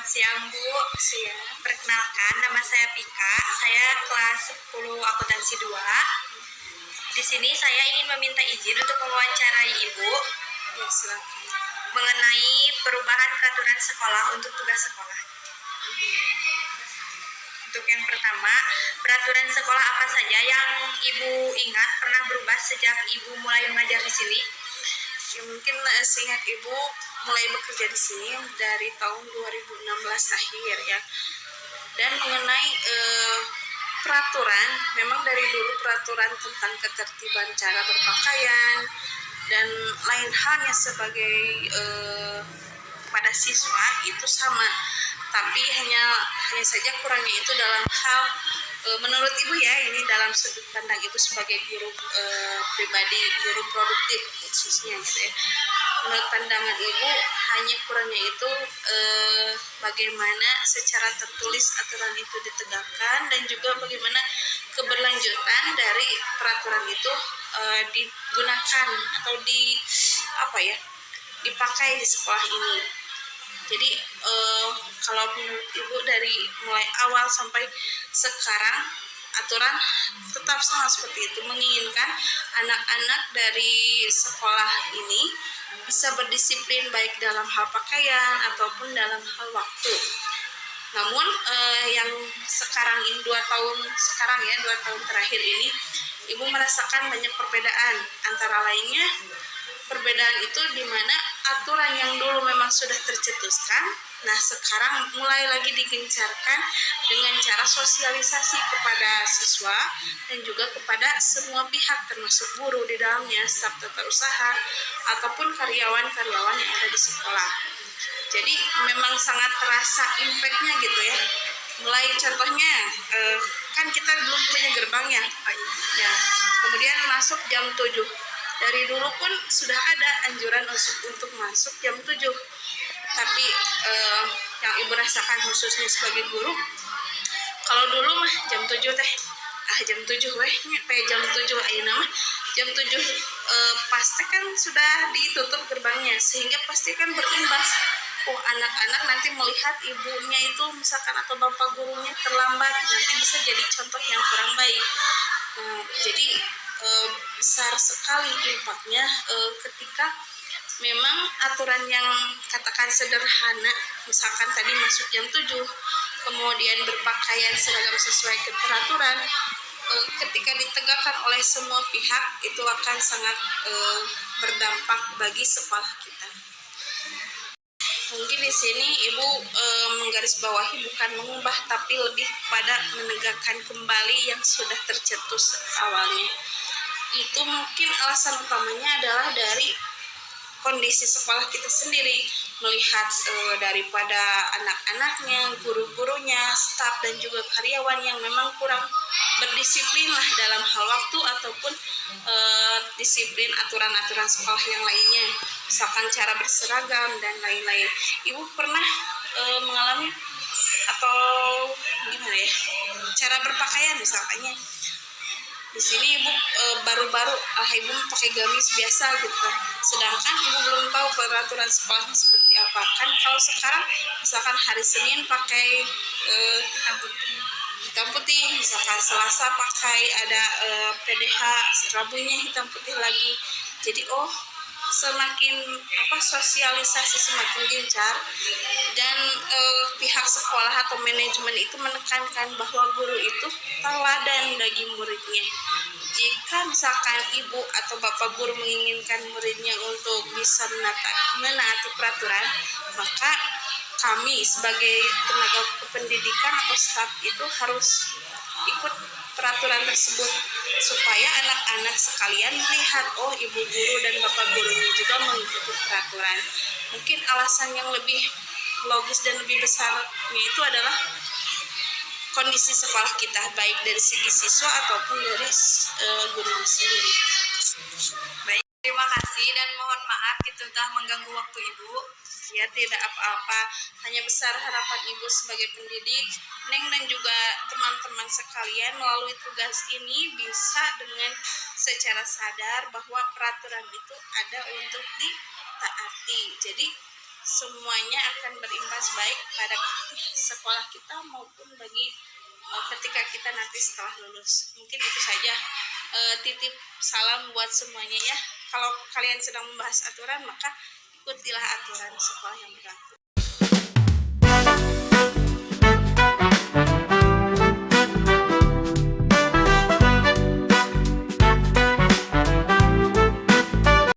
siang Bu. Siang. Perkenalkan, nama saya Pika. Saya kelas 10 akuntansi 2. Di sini saya ingin meminta izin untuk mewawancarai Ibu Ya, silakan. mengenai perubahan peraturan sekolah untuk tugas sekolah. Untuk yang pertama, peraturan sekolah apa saja yang Ibu ingat pernah berubah sejak Ibu mulai mengajar di sini? Ya, mungkin seingat Ibu mulai bekerja di sini dari tahun 2016 akhir ya. Dan mengenai peraturan, memang dari dulu peraturan tentang ketertiban cara berpakaian dan lain halnya sebagai pada siswa itu sama, tapi hanya saja kurangnya itu dalam hal menurut Ibu ya, ini dalam sudut pandang Ibu sebagai guru pribadi, guru produktif khususnya gitu ya. Menurut pandangan Ibu, hanya kurangnya itu bagaimana secara tertulis aturan itu ditegakkan dan juga bagaimana keberlanjutan dari peraturan itu digunakan atau dipakai di sekolah ini. Jadi kalau menurut Ibu dari mulai awal sampai sekarang aturan tetap sama seperti itu, menginginkan anak-anak dari sekolah ini bisa berdisiplin baik dalam hal pakaian ataupun dalam hal waktu. Namun yang sekarang ini 2 tahun terakhir ini Ibu merasakan banyak perbedaan, antara lainnya perbedaan itu di mana aturan yang dulu memang sudah tercetuskan, nah sekarang mulai lagi digencarkan dengan cara sosialisasi kepada siswa dan juga kepada semua pihak termasuk guru di dalamnya, staf tata usaha ataupun karyawan-karyawan yang ada di sekolah. Jadi memang sangat terasa impact-nya gitu ya. Mulai contohnya kan kita belum punya gerbang ya, kemudian masuk jam 7. Dari dulu pun sudah ada anjuran untuk masuk jam 7. Tapi yang Ibu rasakan khususnya sebagai guru, kalau dulu mah jam 7 teh, jam 7 weh, jam 7 ayeuna mah jam 7 pasti kan sudah ditutup gerbangnya, sehingga pasti kan berimbas. Anak-anak nanti melihat ibunya itu misalkan atau bapak gurunya terlambat, nanti bisa jadi contoh yang kurang baik. Jadi besar sekali impaknya ketika memang aturan yang katakan sederhana, misalkan tadi masuk jam 7, kemudian berpakaian seragam sesuai keteraturan, ketika ditegakkan oleh semua pihak itu akan sangat berdampak bagi sekolah kita. Mungkin di sini Ibu menggarisbawahi bukan mengubah, tapi lebih pada menegakkan kembali yang sudah tercetus awalnya. Itu mungkin alasan utamanya adalah dari kondisi sekolah kita sendiri, melihat daripada anak-anaknya, guru-gurunya, staf dan juga karyawan yang memang kurang berdisiplin lah dalam hal waktu ataupun disiplin aturan-aturan sekolah yang lainnya, misalkan cara berseragam dan lain-lain. Ibu pernah mengalami atau gimana ya, cara berpakaian misalnya di sini Ibu baru-baru Ibu pakai gamis biasa gitu, sedangkan Ibu belum tahu peraturan sekolahnya seperti apa. Kan kalau sekarang misalkan hari Senin pakai hitam putih, misalkan Selasa pakai ada PDH, Rabunya hitam putih lagi. Jadi semakin sosialisasi semakin gencar dan pihak sekolah atau manajemen itu menekankan bahwa guru itu teladan bagi muridnya. Jika misalkan ibu atau bapak guru menginginkan muridnya untuk bisa menaati peraturan, maka kami sebagai tenaga kependidikan atau staf itu harus ikut peraturan tersebut supaya anak-anak sekalian melihat ibu guru dan bapak gurunya juga mengikuti peraturan. Mungkin alasan yang lebih logis dan lebih besarnya itu adalah kondisi sekolah kita, baik dari segi siswa ataupun dari gurunya sendiri. Baik, terima kasih dan mohon maaf itu telah mengganggu waktu Ibu. Ya, tidak apa-apa, hanya besar harapan Ibu sebagai pendidik, Neng dan juga teman-teman sekalian melalui tugas ini bisa dengan secara sadar bahwa peraturan itu ada untuk ditaati. Jadi semuanya akan berimbas baik pada sekolah kita maupun bagi ketika kita nanti setelah lulus. Mungkin itu saja, titip salam buat semuanya ya. Kalau kalian sedang membahas aturan, maka ikutilah aturan sekolah yang berlaku.